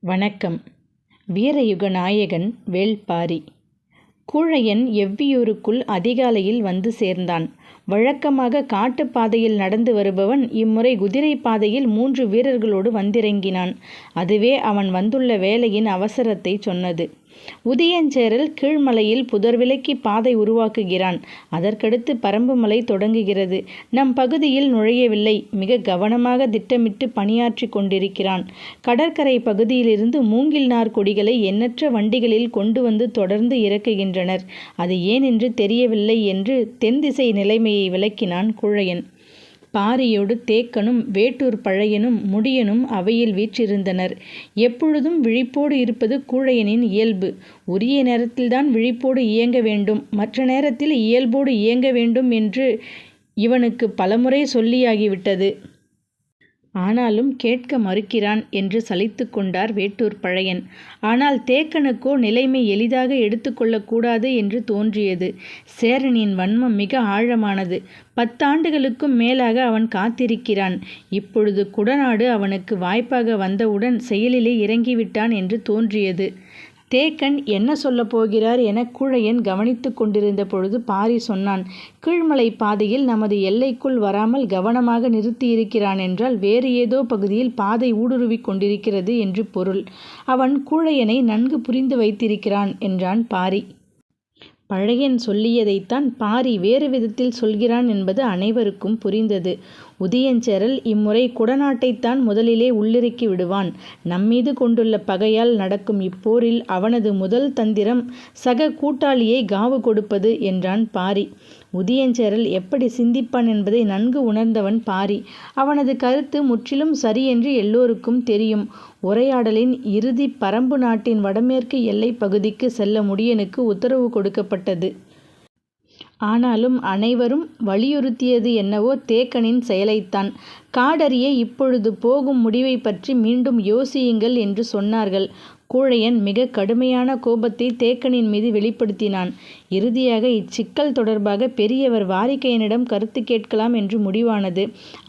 வணக்கம். வீரயுக நாயகன் வேள்பாரி. கூழையன் எவ்வியூருக்குள் அதிகாலையில் வந்து சேர்ந்தான். வழக்கமாக காட்டுப்பாதையில் நடந்து வருபவன் இம்முறை குதிரை பாதையில் 3 வீரர்களோடு வந்திறங்கினான். அதுவே அவன் வந்துள்ள வேலையின் அவசரத்தை சொன்னது. உதியஞ்சேரல் கீழ்மலையில் புதர்விலக்கி பாதை உருவாக்குகிறான். அதற்கடுத்து பரம்புமலை தொடங்குகிறது. நம் பகுதியில் நுழையவில்லை. மிக கவனமாக திட்டமிட்டு பணியாற்றி கொண்டிருக்கிறான். கடற்கரை பகுதியிலிருந்து மூங்கில் நார் கொடிகளை எண்ணற்ற வண்டிகளில் கொண்டு வந்து தொடர்ந்து இறக்குகின்றனர். அது ஏன் என்று தெரியவில்லை என்று தென்திசை நிலைமையை விளக்கினான் கூழையன். பாரியோடு தேக்கனும் வேட்டூர் பழையனும் முடியனும் அவையில் வீற்றிருந்தனர். எப்பொழுதும் விழிப்போடு இருப்பது கூழையனின் இயல்பு. உரிய நேரத்தில்தான் விழிப்போடு இயங்க வேண்டும், மற்ற நேரத்தில் இயல்போடு இயங்க வேண்டும் என்று இவனுக்கு பலமுறை சொல்லியாகிவிட்டது. ஆனாலும் கேட்க மறுக்கிறான் என்று சலித்து கொண்டார் வேட்டூர் பழையன். ஆனால் தேக்கனுக்கோ நிலைமை எளிதாக எடுத்துக்கொள்ளக்கூடாது என்று தோன்றியது. சேரனின் வன்மம் மிக ஆழமானது. 10 ஆண்டுகளுக்கும் மேலாக அவன் காத்திருக்கிறான். இப்பொழுது குடநாடு அவனுக்கு வாய்ப்பாக வந்தவுடன் செயலிலே இறங்கிவிட்டான் என்று தோன்றியது. தேக்கன் என்ன சொல்லப் போகிறார் என கூழையன் கவனித்து கொண்டிருந்த பொழுது பாரி சொன்னான். கீழ்மலை பாதையில் நமது எல்லைக்குள் வராமல் கவனமாக நிறுத்தியிருக்கிறான் என்றால் வேறு ஏதோ பகுதியில் பாதை ஊடுருவிக் கொண்டிருக்கிறது என்று பொருள். அவன் கூழையனை நன்கு புரிந்து வைத்திருக்கிறான் என்றான் பாரி. பழையன் சொல்லியதைத்தான் பாரி வேறு விதத்தில் சொல்கிறான் என்பது அனைவருக்கும் புரிந்தது. உதியஞ்சேரல் இம்முறை குடநாட்டைத்தான் முதலிலே உள்ளிறக்கி விடுவான். நம்மீது கொண்டுள்ள பகையால் நடக்கும் இப்போரில் அவனது முதல் தந்திரம் சக கூட்டாளியை காவு கொடுப்பது என்றான் பாரி. உதியஞ்சேரல் எப்படி சிந்திப்பான் என்பதை நன்கு உணர்ந்தவன் பாரி. அவனது கருத்து முற்றிலும் சரியென்று எல்லோருக்கும் தெரியும். உரையாடலின் இறுதி பரம்பு நாட்டின் வடமேற்கு எல்லை பகுதிக்கு செல்ல முடியனுக்கு உத்தரவு கொடுக்கப்பட்டது. ஆனாலும் அனைவரும் வலியுறுத்தியது என்னவோ தேக்கனின் செயலைத்தான். காடறிய இப்பொழுது போகும் முடிவை பற்றி மீண்டும் யோசியுங்கள் என்று சொன்னார்கள். கூழையன் மிக கடுமையான கோபத்தை தேக்கனின் மீது வெளிப்படுத்தினான். இறுதியாக இச்சிக்கல் தொடர்பாக பெரியவர் வாரிக்கையனிடம் கருத்து கேட்கலாம் என்று முடிவானது.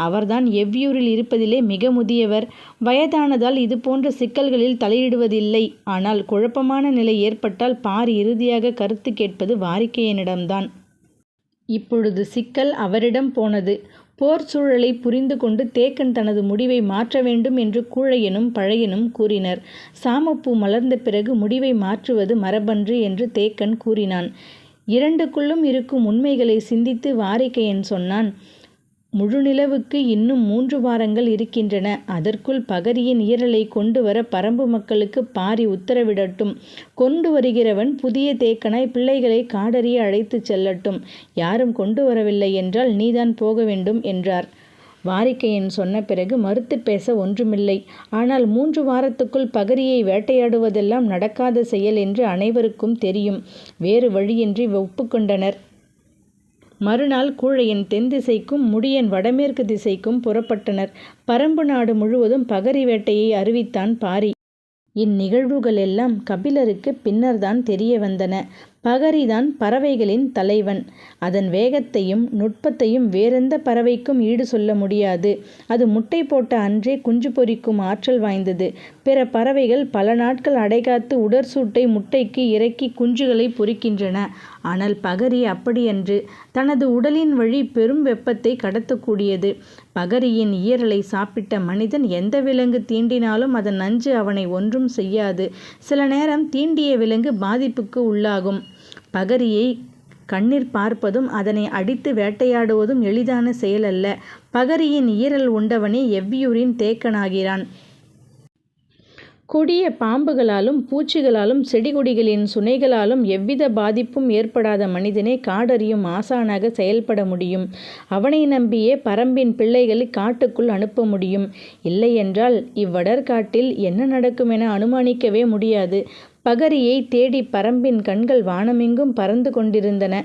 அவர்தான் எவ்வியூரில் இருப்பதிலே மிக முதியவர். வயதானதால் இது போன்ற சிக்கல்களில் தலையிடுவதில்லை. ஆனால் குழப்பமான நிலை ஏற்பட்டால் பாரி இறுதியாக கருத்து கேட்பது வாரிக்கையனிடம்தான். இப்பொழுது சிக்கல் அவரிடம் போனது. போர் சூழலை புரிந்து கொண்டு தேக்கன் தனது முடிவை மாற்ற வேண்டும் என்று கூழையனும் பழையனும் கூறினர். சாமப்பூ மலர்ந்த பிறகு முடிவை மாற்றுவது மரபன்று என்று தேக்கன் கூறினான். இரண்டுக்குள்ளும் இருக்கும் உண்மைகளை சிந்தித்து வாரிக்கையன் சொன்னான். முழுநிலவுக்கு இன்னும் 3 வாரங்கள் இருக்கின்றன. அதற்குள் பகரியின் ஈரலை கொண்டு வர பரம்பு மக்களுக்கு பாரி உத்தரவிடட்டும். கொண்டு வருகிறவன் புதிய தேக்கனாய் பிள்ளைகளை காடறிய அழைத்து செல்லட்டும். யாரும் கொண்டு வரவில்லை என்றால் நீதான் போக வேண்டும் என்றார். வாரிக்கையன் சொன்ன பிறகு மறுத்து பேச ஒன்றுமில்லை. ஆனால் 3 வாரத்துக்குள் பகரியை வேட்டையாடுவதெல்லாம் நடக்காத செயல் என்று அனைவருக்கும் தெரியும். வேறு வழியின்றி ஒப்புக்கொண்டனர். மறுநாள் கூழையன் தென் திசைக்கும் முடியன் வடமேற்கு திசைக்கும் புறப்பட்டனர். பரம்பு நாடு முழுவதும் பகரி வேட்டையை அறிவித்தான் பாரி. இந்நிகழ்வுகளெல்லாம் கபிலருக்கு பின்னர்தான் தெரிய வந்தன. பகரிதான் பறவைகளின் தலைவன். அதன் வேகத்தையும் நுட்பத்தையும் வேறெந்த பறவைக்கும் ஈடு சொல்ல முடியாது. அது முட்டை போட்ட அன்றே குஞ்சு பொரிக்கும் ஆற்றல் வாய்ந்தது. பிற பறவைகள் பல நாட்கள் அடைகாத்து உடற்சூட்டை முட்டைக்கு இறக்கி குஞ்சுகளை பொரிக்கின்றன. ஆனால் பகரி அப்படியன்று. தனது உடலின் வழி பெரும் வெப்பத்தை கடத்தக்கூடியது. பகரியின் ஈரலை சாப்பிட்ட மனிதன் எந்த விலங்கு தீண்டினாலும் அதன் நஞ்சு அவனை ஒன்றும் செய்யாது. சில நேரம் தீண்டிய விலங்கு பாதிப்புக்கு உள்ளாகும். பகரியை கண்ணீர் பார்ப்பதும் அதனை அடித்து வேட்டையாடுவதும் எளிதான செயல் அல்ல. பகரியின் ஈரல் உண்டவனே எவ்வியூரின் தேக்கனாகிறான். கொடிய பாம்புகளாலும் பூச்சிகளாலும் செடிகொடிகளின் சுனைகளாலும் எவ்வித பாதிப்பும் ஏற்படாத மனிதனே காடறியும் ஆசானாக செயல்பட முடியும். அவனை நம்பியே பரம்பின் பிள்ளைகளை காட்டுக்குள் அனுப்ப முடியும். இல்லையென்றால் இவ்வடர்காட்டில் என்ன நடக்கும் என அனுமானிக்கவே முடியாது. பகரியை தேடி பரம்பின் கண்கள் வானமெங்கும் பறந்து கொண்டிருந்தன.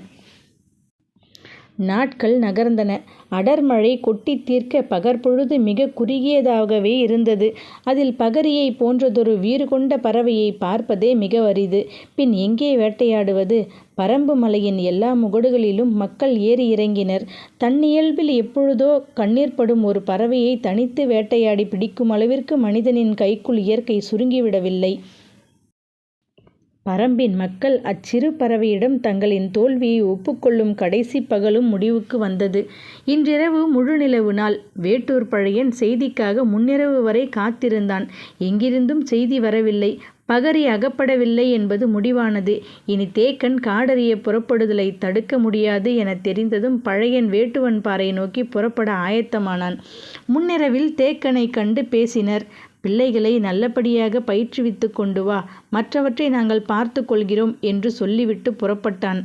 நாட்கள் நகர்ந்தன. அடர்மழை கொட்டி தீர்க்க பகற்பொழுது மிக குறுகியதாகவே இருந்தது. அதில் பகரியை போன்றதொரு வீறு கொண்ட பறவையை பார்ப்பதே மிக அரிது. பின் எங்கே வேட்டையாடுவது? பரம்பு மலையின் எல்லா முகடுகளிலும் மக்கள் ஏறி இறங்கினர். தன்னியல்பில் எப்பொழுதோ கண்ணீர் படும் ஒரு பறவையை தனித்து வேட்டையாடி பிடிக்கும் அளவிற்கு மனிதனின் கைக்குள் இயற்கை சுருங்கிவிடவில்லை. பரம்பின் மக்கள் அச்சிறு பறவையிடம் தங்களின் தோல்வியை ஒப்புக்கொள்ளும் கடைசி பகலும் முடிவுக்கு வந்தது. இன்றிரவு முழுநிலவு நாள். வேட்டூர் பழையன் செய்திக்காக முன்னிரவு வரை காத்திருந்தான். எங்கிருந்தும் செய்தி வரவில்லை. பகரி அகப்படவில்லை என்பது முடிவானது. இனி தேக்கன் காடறிய புறப்படுதலை தடுக்க முடியாது என தெரிந்ததும் பழையன் வேட்டுவன் பாறை நோக்கி புறப்பட ஆயத்தமானான். முன்னிரவில் தேக்கனை கண்டு பேசினர். பிள்ளைகளை நல்லபடியாக பயிற்றுவித்து கொண்டு வா, மற்றவற்றை நாங்கள் பார்த்து கொள்கிறோம் என்று சொல்லிவிட்டு புறப்பட்டான்.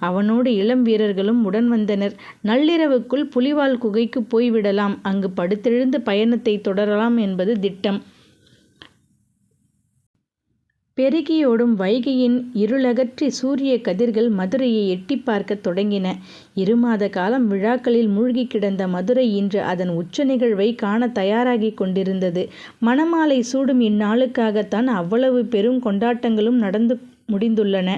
அவனோடு இளம் வீரர்களும் உடன் வந்தனர். நள்ளிரவுக்குள் புலிவால் குகைக்கு போய்விடலாம், அங்கு படுத்தெழுந்து பயணத்தை தொடரலாம் என்பது திட்டம். பெருகியோடும் வைகையின் இருளகற்றி சூரிய கதிர்கள் மதுரையை எட்டி பார்க்க தொடங்கின. 2 மாத காலம் விழாக்களில் மூழ்கி கிடந்த மதுரை இன்று அதன் உச்ச நிகழ்வை காண தயாராகி கொண்டிருந்தது. மணமாலை சூடும் இந்நாளுக்காகத்தான் அவ்வளவு பெரும் கொண்டாட்டங்களும் நடந்து முடிந்துள்ளன.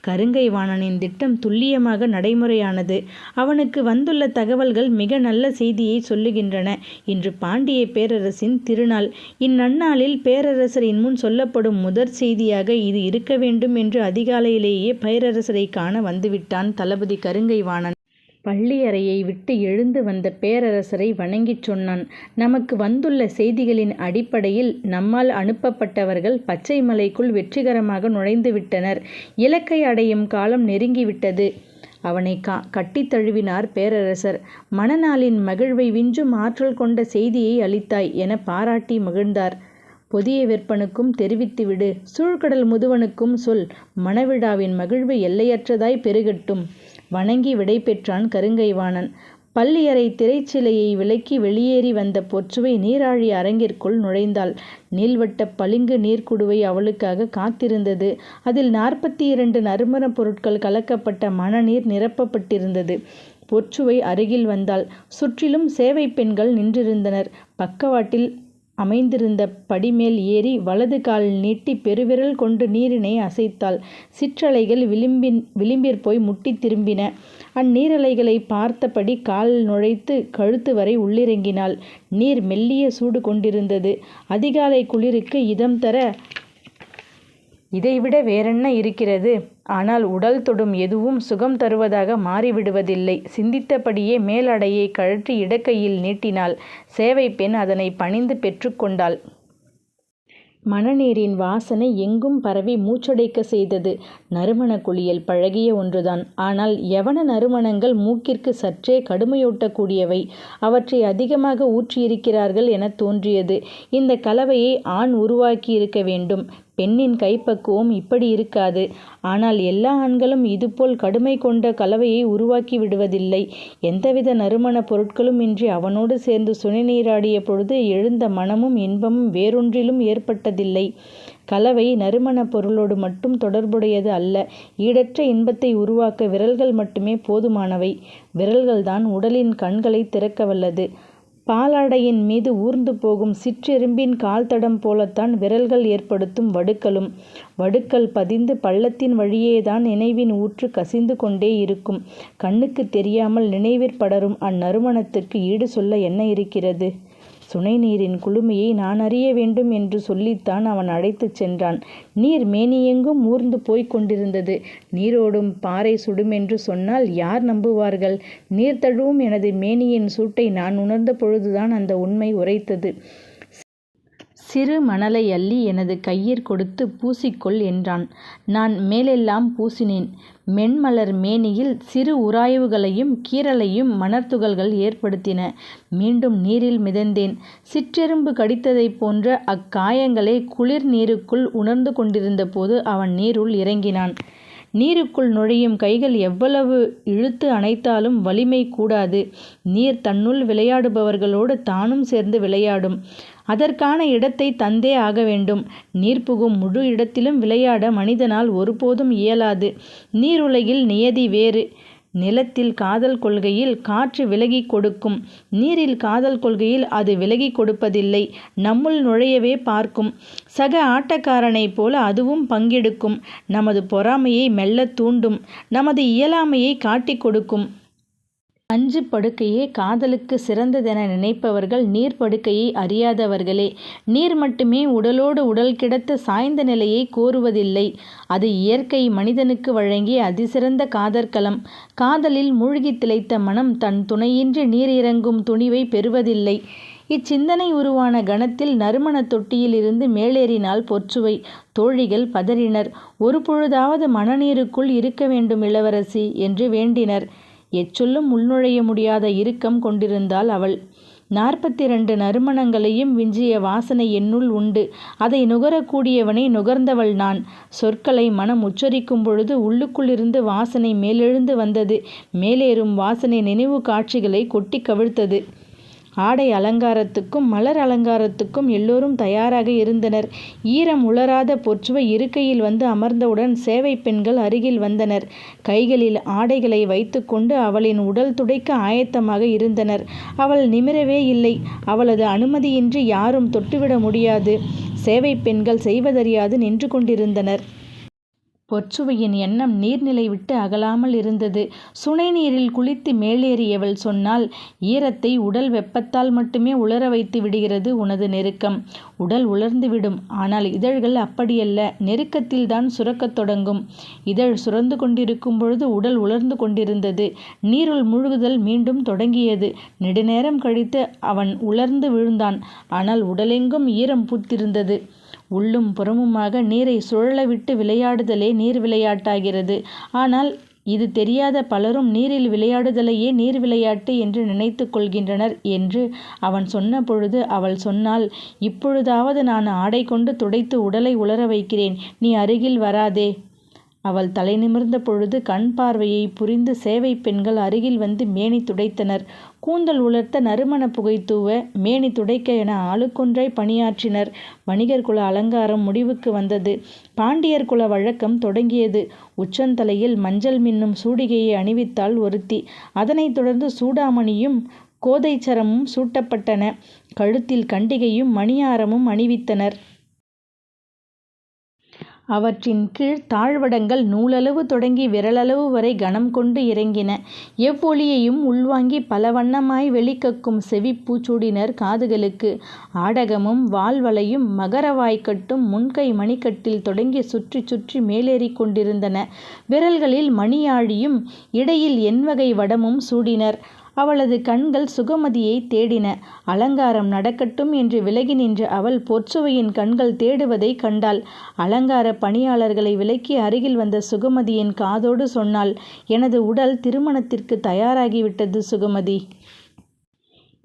கருங்கை வாணனின் திட்டம் துல்லியமாக நடைமுறையானது. அவனுக்கு வந்துள்ள தகவல்கள் மிக நல்ல செய்தியை சொல்லுகின்றன. இன்று பாண்டிய பேரரசின் திருநாள். இந்நன்னாளில் பேரரசரின் முன் சொல்லப்படும் முதற் செய்தியாக இது இருக்க வேண்டும் என்று அதிகாலையிலேயே பேரரசரை காண வந்துவிட்டான் தளபதி கருங்கை வாணன். பள்ளியறையை விட்டு எழுந்து வந்த பேரரசரை வணங்கிச் சொன்னான். நமக்கு வந்துள்ள செய்திகளின் அடிப்படையில் நம்மால் அனுப்பப்பட்டவர்கள் பச்சை மலைக்குள் வெற்றிகரமாக நுழைந்துவிட்டனர். இலக்கை அடையும் காலம் நெருங்கிவிட்டது. அவனை கட்டித் தழுவினார் பேரரசர். மணநாளின் மகிழ்வை விஞ்சும் ஆற்றல் கொண்ட செய்தியை அளித்தாய் என பாராட்டி மகிழ்ந்தார். பொதிய விற்பனுக்கும் தெரிவித்துவிடு, சூழ்கடல் முதுவனுக்கும் சொல், மணவிழாவின் மகிழ்வு எல்லையற்றதாய் பெருகட்டும். வணங்கி விடை பெற்றான் கருங்கை வாணன். பள்ளியறை திரைச்சிலையை விலக்கி வெளியேறி வந்த பொற்றுவை நீராழி அரங்கிற்குள் நுழைந்தாள். நீள்வட்ட பளிங்கு நீர்க்குடுவை அவளுக்காக காத்திருந்தது. அதில் 42 நறுமணப் பொருட்கள் கலக்கப்பட்ட மணநீர் நிரப்பப்பட்டிருந்தது. பொற்றுவை அருகில் வந்தாள். சுற்றிலும் சேவை பெண்கள் நின்றிருந்தனர். பக்கவாட்டில் அமைந்திருந்த படிமேல் ஏறி வலது கால் நீட்டி பெருவிரல் கொண்டு நீரினை அசைத்தாள். சிற்றலைகள் விளிம்பிற்போய் முட்டி திரும்பின. அந்நீரலைகளை பார்த்தபடி கால் நுழைத்து கழுத்து வரை உள்ளிறங்கினாள். நீர் மெல்லிய சூடு கொண்டிருந்தது. அதிகாலை குளிருக்கு இதம் தர இதைவிட வேறென்ன இருக்கிறது? ஆனால் உடல் தொடும் எதுவும் சுகம் தருவதாக மாறிவிடுவதில்லை. சிந்தித்தபடியே மேலடையை கழற்றி இடக்கையில் நீட்டினாள். சேவை பெண் அதனை பணிந்து பெற்றுக்கொண்டாள். மணநீரின் வாசனை எங்கும் பரவி மூச்சடைக்க செய்தது. நறுமண குளியல் பழகிய ஒன்றுதான். ஆனால் யவன நறுமணங்கள் மூக்கிற்கு சற்றே கடுமையூட்டக்கூடியவை. அவற்றை அதிகமாக ஊற்றியிருக்கிறார்கள் என தோன்றியது. இந்த கலவையை ஆண் உருவாக்கியிருக்க வேண்டும். பெண்ணின் கைப்பக்குவம் இப்படி இருக்காது. ஆனால் எல்லா ஆண்களும் இதுபோல் கடுமை கொண்ட கலவையை உருவாக்கி விடுவதில்லை. எந்தவித நறுமண பொருட்களும் இன்றி அவனோடு சேர்ந்து சுனை நீராடிய பொழுது எழுந்த மனமும் இன்பமும் வேறொன்றிலும் ஏற்பட்டதில்லை. கலவை நறுமண பொருளோடு மட்டும் தொடர்புடையது அல்ல. ஈடற்ற இன்பத்தை உருவாக்க விரல்கள் மட்டுமே போதுமானவை. விரல்கள்தான் உடலின் கண்களை திறக்க வல்லது. பாலாடையின் மீது ஊர்ந்து போகும் சிற்றெரும்பின் கால்தடம் போலத்தான் விரல்கள் ஏற்படுத்தும் வடுக்களும். வடுக்கள் பதிந்து பள்ளத்தின் வழியேதான் நினைவின் ஊற்று கசிந்து கொண்டே இருக்கும். கண்ணுக்கு தெரியாமல் நினைவிற்படரும் அந்நறுமணத்துக்கு ஈடு சொல்ல என்ன இருக்கிறது? சுனை நீரின் குளுமையை நான் அறிய வேண்டும் என்று சொல்லித்தான் அவன் அழைத்துச் சென்றான். நீர் மேனியெங்கும் ஊர்ந்து போய்க் கொண்டிருந்தது. நீரோடும் பாறை சுடுமென்று சொன்னால் யார் நம்புவார்கள்? நீர் தழுவும் எனது மேனியின் சூட்டை நான் உணர்ந்த பொழுதுதான் அந்த உண்மை உரைத்தது. சிறு மணலை அள்ளி எனது கையிற் கொடுத்து பூசிக்கொள் என்றான். நான் மேலெல்லாம் பூசினேன். மென்மலர் மேனியில் சிறு உராய்வுகளையும் கீறலையும் மணற்துகள்கள் ஏற்படுத்தின. மீண்டும் நீரில் மிதந்தேன். சிற்றெரும்பு கடித்ததைப் போன்ற அக்காயங்களை குளிர் நீருக்குள் உணர்ந்து கொண்டிருந்த போது அவன் நீருள் இறங்கினான். நீருக்குள் நுழையும் கைகள் எவ்வளவு இழுத்து அணைத்தாலும் வலிமை கூடாது. நீர் தன்னுள் விளையாடுபவர்களோடு தானும் சேர்ந்து விளையாடும். அதற்கான இடத்தை தந்தே ஆக வேண்டும். நீர் புகும் முழு இடத்திலும் விளையாட மனிதனால் ஒருபோதும் இயலாது. நீருலகில் நியதி வேறு. நிலத்தில் காதல் கொள்கையில் காற்று விலகி கொடுக்கும், நீரில் காதல் கொள்கையில் அது விலகி கொடுப்பதில்லை. நம்முள் நுழையவே பார்க்கும். சக ஆட்டக்காரனைப் போல அதுவும் பங்கெடுக்கும். நமது பொறாமையை மெல்லத் தூண்டும். நமது இயலாமையை காட்டிக் கொடுக்கும். அஞ்சு படுக்கையே காதலுக்கு சிறந்ததென நினைப்பவர்கள் நீர் படுக்கையை அறியாதவர்களே. நீர் மட்டுமே உடலோடு உடல் கிடத்த சாய்ந்த நிலையை கோருவதில்லை. அது இயற்கை மனிதனுக்கு வழங்கிய அதிசிறந்த காதற்களம். காதலில் மூழ்கி திளைத்த மனம் தன் துணையின்றி நீர் இறங்கும் துணிவை பெறுவதில்லை. இச்சிந்தனை உருவான கணத்தில் நறுமண தொட்டியில் இருந்து மேலேறினாள் பொற்சுவை. தோழிகள் பதறினர். ஒரு பொழுதாவது மனநீருக்குள் இருக்க வேண்டும் இளவரசி என்று வேண்டினர். எச்சொல்லும் உள்நுழைய முடியாத இறுக்கம் கொண்டிருந்தாள் அவள். 42 நறுமணங்களையும் விஞ்சிய வாசனை என்னுள் உண்டு. அதை நுகரக்கூடியவனை நுகர்ந்தவள் நான். சொற்களை மனம் உச்சரிக்கும் பொழுது உள்ளுக்குள்ளிருந்து வாசனை மேலெழுந்து வந்தது. மேலேறும் வாசனை நினைவு காட்சிகளை கொட்டி கவிழ்த்தது. ஆடை அலங்காரத்துக்கும் மலர் அலங்காரத்துக்கும் எல்லோரும் தயாராக இருந்தனர். ஈரம் உலராத பொற்சுவை இருக்கையில் வந்து அமர்ந்தவுடன் சேவை பெண்கள் அருகில் வந்தனர். கைகளில் ஆடைகளை வைத்து கொண்டு அவளின் உடல் துடைக்க ஆயத்தமாக இருந்தனர். அவள் நிமிரவே இல்லை. அவளது அனுமதியின்றி யாரும் தொட்டுவிட முடியாது. சேவை பெண்கள் செய்வதறியாது நின்று கொண்டிருந்தனர். பொற்சுவையின் எண்ணம் நீர்நிலை விட்டு அகலாமல் இருந்தது. சுனை நீரில் குளித்து மேலேறியவள் சொன்னாள், ஈரத்தை உடல் வெப்பத்தால் மட்டுமே உலர வைத்து விடுகிறது உனது நெருக்கம். உடல் உலர்ந்துவிடும். ஆனால் இதழ்கள் அப்படியல்ல. நெருக்கத்தில்தான் சுரக்கத் தொடங்கும். இதழ் சுரந்து கொண்டிருக்கும் பொழுது உடல் உலர்ந்து கொண்டிருந்தது. நீருள் மூழ்குதல் மீண்டும் தொடங்கியது. நெடுநேரம் கழித்து அவன் உலர்ந்து விழுந்தான். ஆனால் உடலெங்கும் ஈரம் பூத்திருந்தது. உள்ளும் புறமுமாக நீரை சுழலவிட்டு விளையாடுதலே நீர் விளையாட்டாகிறது. ஆனால் இது தெரியாத பலரும் நீரில் விளையாடுதலையே நீர் விளையாட்டு என்று நினைத்து கொள்கின்றனர் என்று அவன் சொன்ன பொழுது அவள் சொன்னாள், இப்பொழுதாவது நான் ஆடை கொண்டு துடைத்து உடலை உலர வைக்கிறேன். நீ அருகில் வராதே. அவள் தலை நிமிர்ந்த பொழுது கண் பார்வையை புரிந்து சேவை பெண்கள் அருகில் வந்து மேனி துடைத்தனர். கூந்தல் உலர்த்த நறுமண புகை தூவ மேனி துடைக்க என ஆளுக்கொன்றாய் பணியாற்றினர். வணிகர் குல அலங்காரம் முடிவுக்கு வந்தது. பாண்டியர் குல வழக்கம் தொடங்கியது. உச்சந்தலையில் மஞ்சள் மின்னும் சூடிகையை அணிவித்தாள் ஒருத்தி. அதனைத் தொடர்ந்து சூடாமணியும் கோதைச்சரமும் சூட்டப்பட்டன. கழுத்தில் கண்டிகையும் மணியாரமும் அணிவித்தனர். அவற்றின் கீழ் தாழ்வடங்கள் நூலளவு தொடங்கி விரலளவு வரை கனம் கொண்டு இறங்கின. எவ்வொலியையும் உள்வாங்கி பல வண்ணமாய் வெளிக்கக்கும் செவிப்பூச்சூடினர் காதுகளுக்கு. ஆடகமும் வால்வளையும் மகரவாய்க்கட்டும் முன்கை மணிக்கட்டில் தொடங்கி சுற்றி சுற்றி மேலேறி கொண்டிருந்தன. விரல்களில் மணியாழியும் இடையில் எண்வகை வடமும் சூடினர். அவளது கண்கள் சுகமதியை தேடின. அலங்காரம் நடக்கட்டும் என்று விலகி நின்ற அவள் பொற்சுவையின் கண்கள் தேடுவதை கண்டாள். அலங்கார பணியாளர்களை விலக்கி அருகில் வந்த சுகமதியின் காதோடு சொன்னாள், எனது உடல் திருமணத்திற்கு தயாராகிவிட்டது சுகமதி.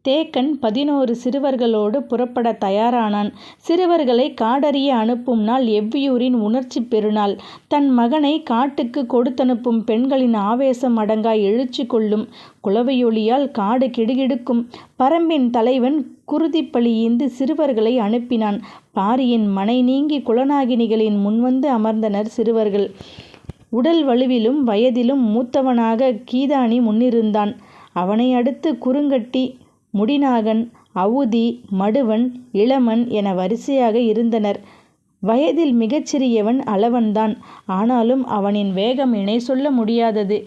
தேக்கன் 11 சிறுவர்களோடு புறப்பட தயாரானான். சிறுவர்களை காடறிய அனுப்பும் நாள் எவ்வியூரின் உணர்ச்சி பெருநாள். தன் மகனை காட்டுக்கு கொடுத்தனுப்பும் பெண்களின் ஆவேசம் அடங்கா எழுச்சி கொள்ளும். குளவையொலியால் காடு கிடுகிடுக்கும். பரம்பின் தலைவன் குருதிப்பழி ஈந்து சிறுவர்களை அனுப்பினான். பாரியின் மனை நீங்கி குலநாகினிகளின் முன்வந்து அமர்ந்தனர் சிறுவர்கள். உடல் வலுவிலும் வயதிலும் மூத்தவனாக கீதானி முன்னிருந்தான். அவனை அடுத்து குறுங்கட்டி, முடிநாகன், அவுதி, மடுவன், இளமன் என வரிசையாக இருந்தனர். வயதில் மிகச்சிறியவன் அளவன்தான். ஆனாலும் அவனின் வேகம் இணை சொல்ல முடியாதது.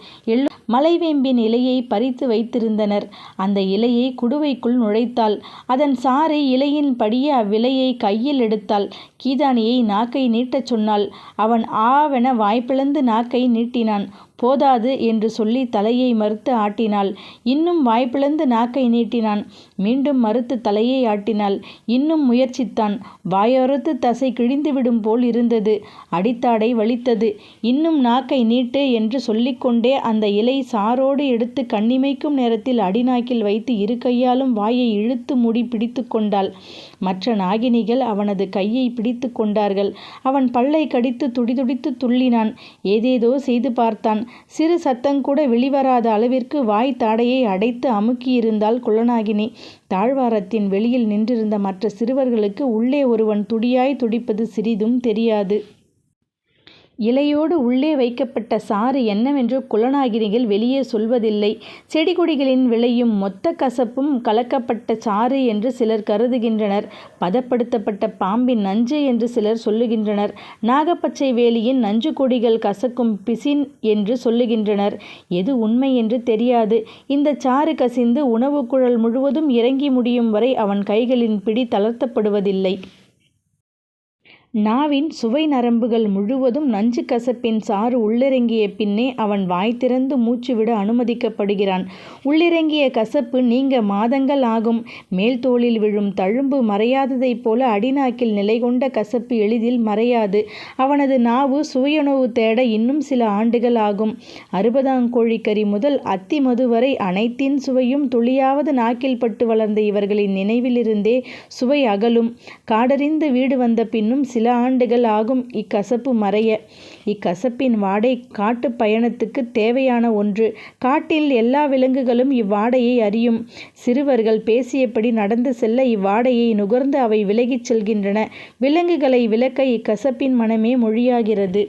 மலைவேம்பின் இலையை பறித்து வைத்திருந்தனர். அந்த இலையை குடுவைக்குள் நுழைத்தாள். அதன் சாறை இலையின் படிய அவ்விலையை கையில் எடுத்தாள். கீதானியை நாக்கை நீட்டச் சொன்னாள். அவன் ஆவென வாய்ப்பிளந்து நாக்கை நீட்டினான். போதாது என்று சொல்லி தலையை மறுத்து ஆட்டினாள். இன்னும் வாய்ப்பிளந்து நாக்கை நீட்டினான். மீண்டும் மறுத்து தலையை ஆட்டினாள். இன்னும் முயற்சித்தான். வாயோரத்து தசை கிழிந்துவிடும் போல் இருந்தது. அடித்தாடை வலித்தது. இன்னும் நாக்கை நீட்டு என்று சொல்லிக்கொண்டே அந்த இலை சாரோடு எடுத்து கண்ணிமைக்கும் நேரத்தில் அடிநாக்கில் வைத்து இரு கையாலும் வாயை இழுத்து மூடி பிடித்து கொண்டாள். மற்ற நாகினிகள் அவனது கையை பிடித்து கொண்டார்கள். அவன் பல்லை கடித்து துடிதுடித்து துள்ளினான். ஏதேதோ செய்து பார்த்தான். சிறு சத்தங்கூட வெளிவராத அளவிற்கு வாய் தாடையை அடைத்து அமுக்கியிருந்தாள் குலநாகினி. தாழ்வாரத்தின் வெளியில் நின்றிருந்த மற்ற சிறுவர்களுக்கு உள்ளே ஒருவன் துடியாய் துடிப்பது சிறிதும் தெரியாது. இலையோடு உள்ளே வைக்கப்பட்ட சாறு என்னவென்று குலநாயகினிகள் வெளியே சொல்வதில்லை. செடி கொடிகளின் விளையும் மொத்த கசப்பும் கலக்கப்பட்ட சாறு என்று சிலர் கருதுகின்றனர். பதப்படுத்தப்பட்ட பாம்பின் நஞ்சு என்று சிலர் சொல்லுகின்றனர். நாகப்பச்சை வேலியின் நஞ்சு கொடிகள் கசக்கும் பிசின் என்று சொல்லுகின்றனர். எது உண்மை என்று தெரியாது. இந்த சாறு கசிந்து உணவு குழல் முழுவதும் இறங்கி முடியும் வரை அவன் கைகளின் பிடி தளர்த்தப்படுவதில்லை. நாவின் சுவை நரம்புகள் முழுவதும் நஞ்சு கசப்பின் சாறு உள்ளிறங்கிய பின்னே அவன் வாய் திறந்து மூச்சு விட அனுமதிக்கப்படுகிறான். உள்ளிறங்கிய கசப்பு நீங்க மாதங்கள் ஆகும். மேல் தோளில் விழும் தழும்பு மறையாததைப் போல அடிநாக்கில் நிலை கொண்ட கசப்பு எளிதில் மறையாது. அவனது நாவு சுவையுணவு தேட இன்னும் சில ஆண்டுகள் ஆகும். 60ஆம் கோழிக்கறி முதல் அத்தி மது வரை அனைத்தின் சுவையும் துளியாவது நாக்கில் பட்டு வளர்ந்த இவர்களின் நினைவிலிருந்தே சுவை அகலும். காடறிந்து வீடு வந்த பின்னும் சில ஆண்டுகள் ஆகும் இக்கசப்பு மறைய. இக்கசப்பின் வாடை காட்டு பயணத்துக்கு தேவையான ஒன்று. காட்டில் எல்லா விலங்குகளும் இவ்வாடையை அறியும். சிறுவர்கள் பேசியபடி நடந்து செல்ல இவ்வாடையை நுகர்ந்து அவை விலகிச் செல்கின்றன. விலங்குகளை விலக்க இக்கசப்பின் மனமே மொழியாகிறது.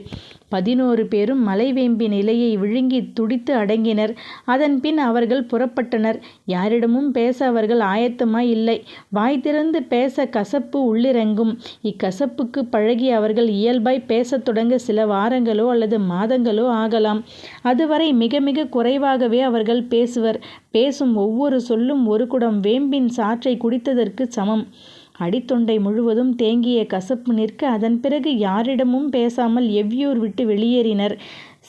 11 பேரும் மலைவேம்பின் இலையை விழுங்கி துடித்து அடங்கினர். அதன் பின் அவர்கள் புறப்பட்டனர். யாரிடமும் பேச அவர்கள் ஆயத்தமாய் இல்லை. வாய் திறந்து பேச கசப்பு உள்ளிறங்கும். இக்கசப்புக்கு பழகி அவர்கள் இயல்பாய் பேசத் தொடங்க சில வாரங்களோ அல்லது மாதங்களோ ஆகலாம். அதுவரை மிக மிக குறைவாகவே அவர்கள் பேசுவர். பேசும் ஒவ்வொரு சொல்லும் ஒரு குடம் வேம்பின் சாற்றை குடித்ததற்கு சமம். அடித்தொண்டை முழுவதும் தேங்கிய கசப்பு நிற்க அதன் பிறகு யாரிடமும் பேசாமல் எவ்வியூர் விட்டு வெளியேறினர்.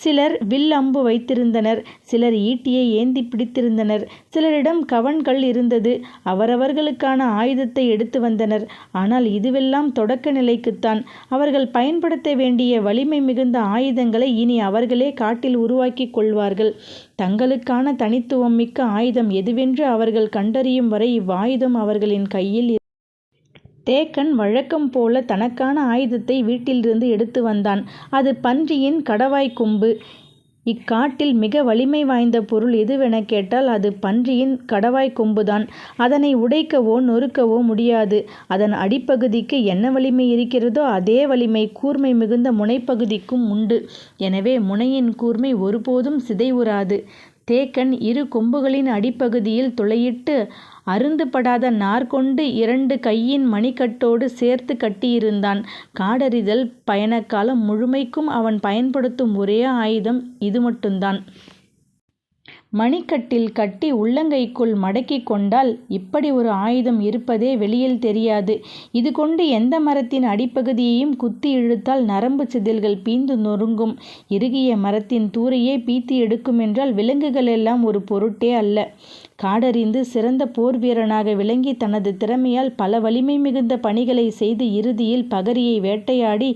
சிலர் வில் அம்பு வைத்திருந்தனர். சிலர் ஈட்டியை ஏந்தி பிடித்திருந்தனர். சிலரிடம் கவன்கள் இருந்தது. அவரவர்களுக்கான ஆயுதத்தை எடுத்து வந்தனர். ஆனால் இதுவெல்லாம் தொடக்க நிலைக்குத்தான். அவர்கள் பயன்படுத்த வேண்டிய வலிமை மிகுந்த ஆயுதங்களை இனி அவர்களே காட்டில் உருவாக்கி கொள்வார்கள். தங்களுக்கான தனித்துவம் மிக்க ஆயுதம் எதுவென்று அவர்கள் கண்டறியும் வரை இவ்வாயுதம் அவர்களின் கையில். தேக்கன் வழக்கம் போல தனக்கான ஆயுதத்தை வீட்டிலிருந்து எடுத்து வந்தான். அது பன்றியின் கடவாய் கொம்பு. இக்காட்டில் மிக வலிமை வாய்ந்த பொருள் எதுவென கேட்டால் அது பன்றியின் கடவாய் கொம்புதான். அதனை உடைக்கவோ நொறுக்கவோ முடியாது. அதன் அடிப்பகுதிக்கு என்ன வலிமை இருக்கிறதோ அதே வலிமை கூர்மை மிகுந்த முனைப்பகுதிக்கும் உண்டு. எனவே முனையின் கூர்மை ஒருபோதும் சிதைவுறாது. தேக்கன் இரு கொம்புகளின் அடிப்பகுதியில் துளையிட்டு அருந்துபடாத நார் கொண்டு 2 கையின் மணிக்கட்டோடு சேர்த்து கட்டியிருந்தான். காடறிதல் பயணக்காலம் முழுமைக்கும் அவன் பயன்படுத்தும் ஒரே ஆயுதம் இது மட்டும்தான். மணிக்கட்டில் கட்டி உள்ளங்கைக்குள் மடக்கி கொண்டால் இப்படி ஒரு ஆயுதம் இருப்பதே வெளியில் தெரியாது. இது கொண்டு எந்த மரத்தின் அடிப்பகுதியையும் குத்தி இழுத்தால் நரம்பு சிதில்கள் பீந்து நொறுங்கும். இறுகிய மரத்தின் தூரையே பீத்தி எடுக்கும் என்றால் விலங்குகள் எல்லாம் ஒரு பொருட்டே அல்ல. காடறிந்து சிறந்த போர் வீரனாக விளங்கி தனது திறமையால் பல வலிமை மிகுந்த பணிகளை செய்து இறுதியில் பகரியை வேட்டையாடி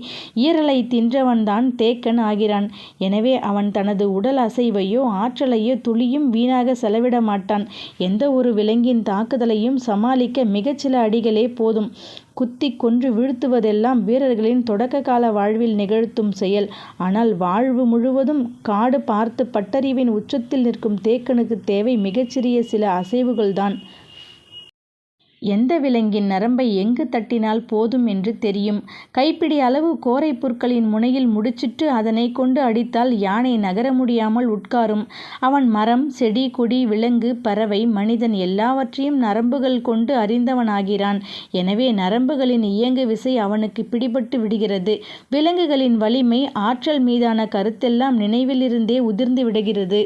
ஈரலை தின்றவன்தான் தேக்கன் ஆகிறான். எனவே அவன் தனது உடல் அசைவையோ ஆற்றலையோ துளியும் வீணாக செலவிட மாட்டான். எந்த ஒரு விலங்கின் தாக்குதலையும் சமாளிக்க மிகச்சில அடிகளே போதும். குத்தி கொன்று வீழ்த்துவதெல்லாம் வீரர்களின் தொடக்க கால வாழ்வில் நிகழ்த்தும் செயல். ஆனால் வாழ்வு முழுவதும் காடு பார்த்து பட்டறிவின் உச்சத்தில் நிற்கும் தேக்கனுக்கு தேவை மிகச்சிறிய சில அசைவுகள்தான். எந்த விலங்கின் நரம்பை எங்கு தட்டினால் போதும் என்று தெரியும். கைப்பிடி அளவு கோரை புற்களின் முனையில் முடிச்சிட்டு அதனை கொண்டு அடித்தால் யானை நகர முடியாமல் உட்காரும். அவன் மரம், செடி, கொடி, விலங்கு, பறவை, மனிதன் எல்லாவற்றையும் நரம்புகள் கொண்டு அறிந்தவனாகிறான். எனவே நரம்புகளின் இயங்கு விசை அவனுக்கு பிடிபட்டு விடுகிறது. விலங்குகளின் வலிமை, ஆற்றல் மீதான கருத்தெல்லாம் நினைவிலிருந்தே உதிர்ந்து விடுகிறது.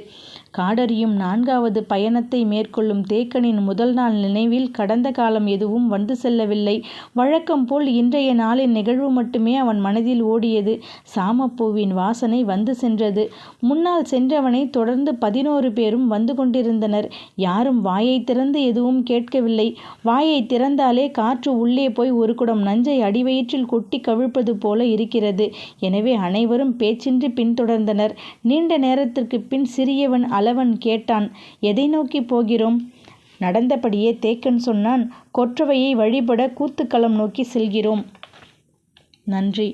காடறியும் 4வது பயணத்தை மேற்கொள்ளும் தேக்கனின் முதல் நாள் நினைவில் கடந்த காலம் எதுவும் வந்து செல்லவில்லை. வழக்கம் போல் இன்றைய நாளின் நிகழ்வு மட்டுமே அவன் மனதில் ஓடியது. சாமப்பூவின் வாசனை வந்து சென்றது. முன்னால் சென்றவனை தொடர்ந்து 11 பேரும் வந்து கொண்டிருந்தனர். யாரும் வாயை திறந்து எதுவும் கேட்கவில்லை. வாயை திறந்தாலே காற்று உள்ளே போய் ஒரு குடம் நஞ்சை அடிவயிற்றில் கொட்டி கவிழ்ப்பது போல இருக்கிறது. எனவே அனைவரும் பேச்சின்றி பின்தொடர்ந்தனர். நீண்ட நேரத்திற்கு பின் சிறியவன் அளவன் கேட்டான், எதை நோக்கி போகிறோம்? நடந்தபடியே தேக்கன் சொன்னான், கொற்றவையை வழிபட கூத்துக்களம் நோக்கி செல்கிறோம். நன்றி.